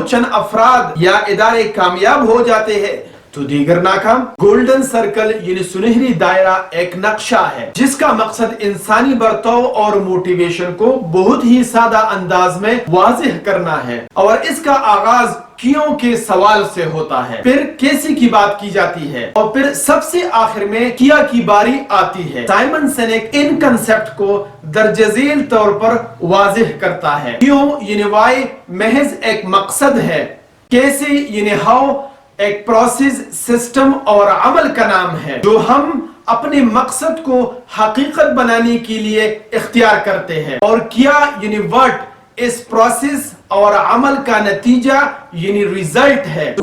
चंद अफराद या इदारे कामयाब हो जाते हैं तो दीगर नाकाम। गोल्डन सर्कल यानी सुनहरी दायरा एक नक्शा है जिसका मकसद इंसानी बर्ताव और मोटिवेशन को बहुत ही सादा अंदाज में वाज़ेह करना है, और इसका आगाज क्यों के सवाल से होता है, फिर कैसे की बात की जाती है, और फिर सबसे आखिर में किया की बारी आती है। साइमन सिनेक इन कंसेप्ट को दरजज़ेल तौर पर वाज़ेह करता है। क्यों यानी वाई महज एक मकसद है, कैसे यानी हाउ एक प्रोसेस, सिस्टम और अमल का नाम है जो हम अपने मकसद को हकीकत बनाने के लिए इख्तियार करते हैं, और क्या यानी व्हाट इस प्रोसेस और अमल का नतीजा यानी रिजल्ट है।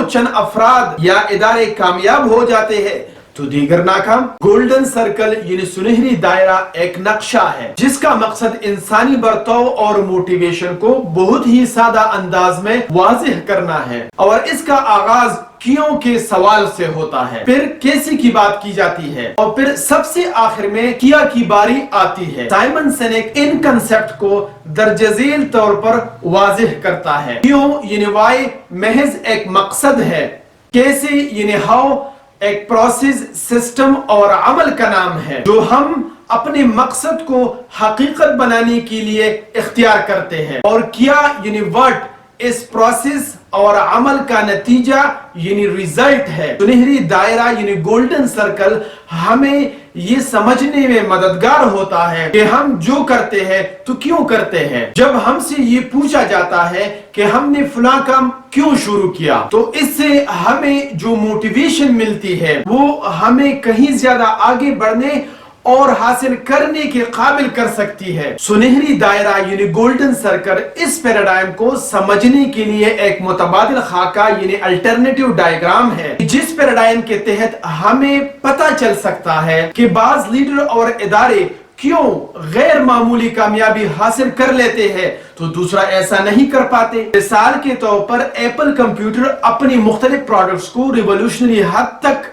चंद अफराद या इदारे कामयाब हो जाते हैं तो दीगर नाकाम। गोल्डन सर्कल यानी सुनहरी दायरा एक नक्शा है जिसका मकसद इंसानी बर्ताव और मोटिवेशन को बहुत ही सादा अंदाज में वाज़ेह करना है, और इसका आगाज क्यों के सवाल से होता है, फिर कैसे की बात की जाती है, और फिर सबसे आखिर में किया की बारी आती है। साइमन सिनेक इन कंसेप्ट को दरजज़ेल तौर पर वाज़ेह करता है। क्यों यानी वाई महज एक मकसद है, कैसे यानी हाउ एक प्रोसेस, सिस्टम और अमल का नाम है जो हम अपने मकसद को हकीकत बनाने के लिए इख्तियार करते हैं, और क्या यानी व्हाट इस प्रोसेस और अमल का नतीजा यानी रिजल्ट है। सुनहरी दायरा यानी गोल्डन सर्कल हमें ये समझने में मददगार होता है कि हम जो करते हैं तो क्यों करते हैं। जब हमसे ये पूछा जाता है कि हमने फला काम क्यों शुरू किया, तो इससे हमें जो मोटिवेशन मिलती है वो हमें कहीं ज्यादा आगे बढ़ने और हासिल करने के काबिल कर सकती है। सुनहरी दायरा यानी गोल्डन सर्कल इस पैराडाइम को समझने के लिए एक मुतबादिल खाका यानी अल्टरनेटिव डायग्राम है, जिस पैराडाइम के तहत हमें पता चल सकता है कि बाज लीडर और इदारे क्यों गैर मामूली कामयाबी हासिल कर लेते हैं तो दूसरा ऐसा नहीं कर पाते। मिसाल के तौर पर एप्पल कंप्यूटर अपनी मुख्तलिफ प्रोडक्ट्स को रिवोल्यूशनरी हद तक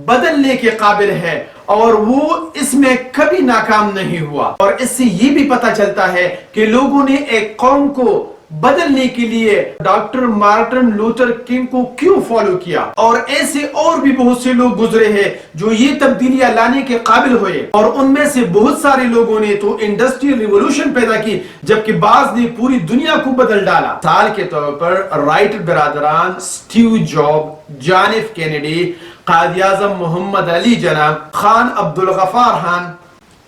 बदलने के काबिल है और वो इसमें कभी नाकाम नहीं हुआ, और इससे ये भी पता चलता है कि लोगों ने एक कौम को बदलने के लिए डॉक्टर मार्टिन लूथर किंग को क्यों फॉलो किया, और ऐसे और भी बहुत से लोग गुजरे हैं जो ये तब्दीलियां लाने के काबिल हुए, और उनमें से बहुत सारे लोगों ने तो इंडस्ट्रियल रिवॉल्यूशन पैदा की जबकि बाज ने पूरी दुनिया को बदल डाला। साल के तौर पर राइट बिरादरान, Steve Job, John F Kennedy, Quaid-e-Azam Mohammad Ali Jinnah, Khan Abdul Ghaffar Khan,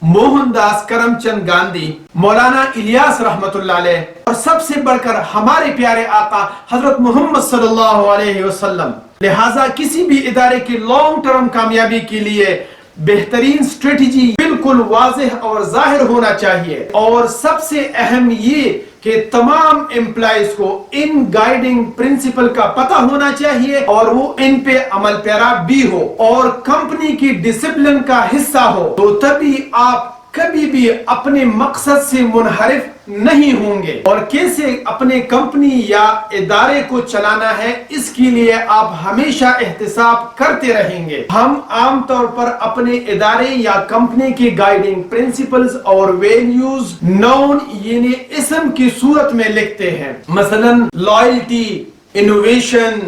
Mohandas Karamchand Gandhi, Maulana Ilyas रहमतुल्लाह अलैह, और सबसे बढ़कर हमारे प्यारे आका हजरत मोहम्मद सल्लल्लाहु अलैहि वसल्लम। लिहाजा किसी भी इदारे की लॉन्ग टर्म कामयाबी के लिए बेहतरीन स्ट्रेटजी बिल्कुल वाज़ेह और जाहिर होना चाहिए, और सबसे अहम ये कि तमाम एम्प्लॉइज को इन गाइडिंग प्रिंसिपल का पता होना चाहिए और वो इन पे अमल पैरा भी हो और कंपनी की डिसिप्लिन का हिस्सा हो, तो तभी आप कभी भी अपने मकसद से मुनहरिफ नहीं होंगे। और कैसे अपने कंपनी या इदारे को चलाना है इसके लिए आप हमेशा एहतिसाब करते रहेंगे। हम आमतौर पर अपने इदारे या कंपनी के गाइडिंग प्रिंसिपल्स और वैल्यूज नाउन यानी इसम की सूरत में लिखते हैं, मसलन लॉयल्टी, इनोवेशन,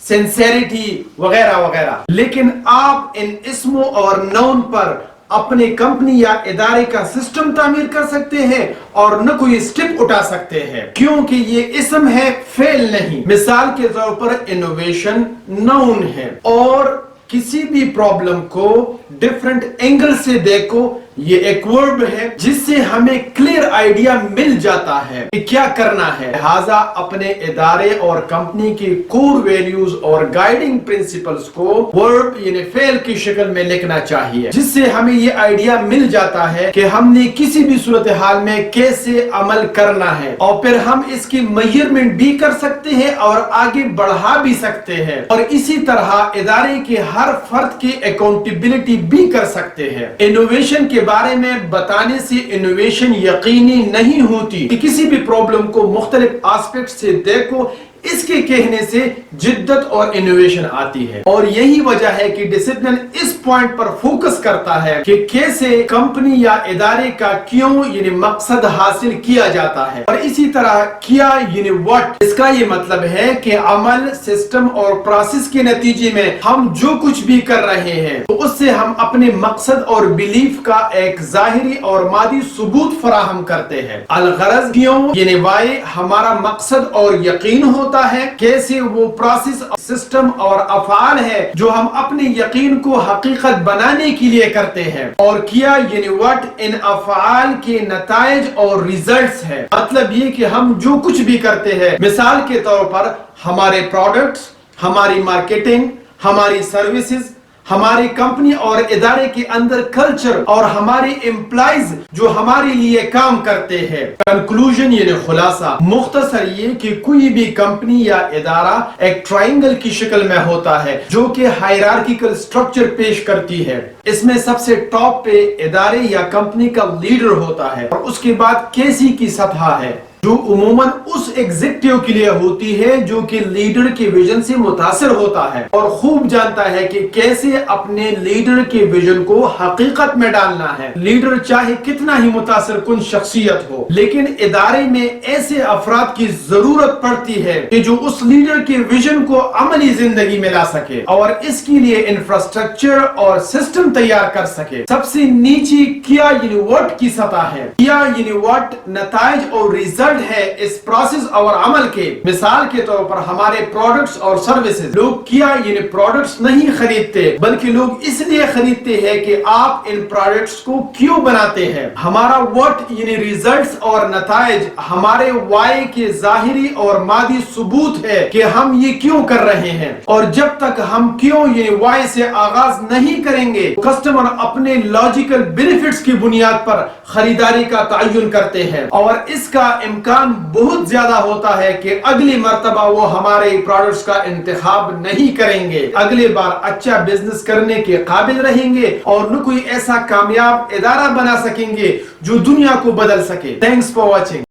सिंसेरिटी वगैरह वगैरह, लेकिन आप इन इसमों और नाउन पर अपने कंपनी या इदारे का सिस्टम तामीर कर सकते हैं और न कोई स्टेप उठा सकते हैं, क्योंकि ये इसम है, फेल नहीं। मिसाल के तौर पर इनोवेशन नाउन है, और किसी भी प्रॉब्लम को डिफरेंट एंगल से देखो, ये एक वर्ब है जिससे हमें क्लियर आइडिया मिल जाता है कि क्या करना है। लिहाजा अपने इदारे और कंपनी की कोर वैल्यूज और गाइडिंग प्रिंसिपल्स को वर्ब यानी फेल की शक्ल में लिखना चाहिए, जिससे हमें ये आइडिया मिल जाता है कि हमने किसी भी सूरत हाल में कैसे अमल करना है, और फिर हम इसकी मेजरमेंट भी कर सकते हैं और आगे बढ़ा भी सकते हैं, और इसी तरह इदारे के हर फर्द की अकाउंटेबिलिटी भी कर सकते हैं। इनोवेशन के بارے میں بتانے سے انوویشن یقینی نہیں ہوتی کہ کسی بھی پرابلم کو مختلف آسپیکٹ سے دیکھو، اس کے کہنے سے جدت اور انوویشن آتی ہے۔ اور یہی وجہ ہے کہ ڈسپلن اس پوائنٹ پر فوکس کرتا ہے کہ کیسے کمپنی یا ادارے کا کیوں یعنی مقصد حاصل کیا جاتا ہے، اور اسی طرح کیا یعنی واٹ، اس کا یہ مطلب ہے کہ عمل، سسٹم اور پروسیس کے نتیجے میں ہم جو کچھ بھی کر رہے ہیں تو اس سے ہم اپنے مقصد اور بلیف کا ایک ظاہری اور مادی ثبوت فراہم کرتے ہیں۔ الغرض کیوں یعنی وائی ہمارا مقصد اور یقین ہوتا ہے، کیسے وہ پروسیس، سسٹم اور افعال ہے جو ہم اپنے یقین کو حقیقت بنانے کے لیے کرتے ہیں، اور کیا یعنی واٹ ان افعال کے نتائج اور ریزلٹس ہے۔ مطلب یہ کہ ہم جو کچھ بھی کرتے ہیں، مثال کے طور پر ہمارے پروڈکٹس، ہماری مارکیٹنگ، ہماری سروسز، ہماری کمپنی اور ادارے کے اندر کلچر اور ہمارے امپلائیز جو ہمارے لیے کام کرتے ہیں۔ کنکلوژن یعنی خلاصہ، مختصر یہ کہ کوئی بھی کمپنی یا ادارہ ایک ٹرائنگل کی شکل میں ہوتا ہے جو کہ ہائرارکیکل سٹرکچر پیش کرتی ہے۔ اس میں سب سے ٹاپ پہ ادارے یا کمپنی کا لیڈر ہوتا ہے، اور اس کے بعد کیسی کی سطح ہے جو عموماً اس ایگزیکٹیو کے لیے ہوتی ہے جو کہ لیڈر کے ویژن سے متاثر ہوتا ہے اور خوب جانتا ہے کہ کیسے اپنے لیڈر کے ویژن کو حقیقت میں ڈالنا ہے۔ لیڈر چاہے کتنا ہی متاثر کن شخصیت ہو، لیکن ادارے میں ایسے افراد کی ضرورت پڑتی ہے کہ جو اس لیڈر کے ویژن کو عملی زندگی میں لا سکے اور اس کے لیے انفراسٹرکچر اور سسٹم تیار کر سکے۔ سب سے نیچی کیا یعنی واٹ کی سطح ہے۔ کیا یعنی واٹ نتائج اور ریزلٹ ہے اس پروسیس اور عمل کے۔ مثال کے طور پر ہمارے پروڈکٹس اور سروسز، لوگ کیا یعنی پروڈکٹس نہیں خریدتے بلکہ لوگ اس لیے خریدتے ہیں کہ آپ ان پروڈکٹس کو کیوں بناتے ہیں۔ ہمارا واٹ یعنی ریزلٹس اور نتائج ہمارے وائی کے ظاہری اور مادی ثبوت ہے کہ ہم یہ کیوں کر رہے ہیں، اور جب تک ہم کیوں یعنی وائی سے آغاز نہیں کریں گے، کسٹمر اپنے لاجیکل بینیفٹس کی بنیاد پر خریداری کا تعین کرتے ہیں، اور اس کا امکان بہت زیادہ ہوتا ہے کہ اگلی مرتبہ وہ ہمارے پروڈکٹس کا انتخاب نہیں کریں گے، اگلے بار اچھا بزنس کرنے کے قابل رہیں گے اور نہ کوئی ایسا کامیاب ادارہ بنا سکیں گے جو دنیا کو بدل سکے۔ Thanks for watching.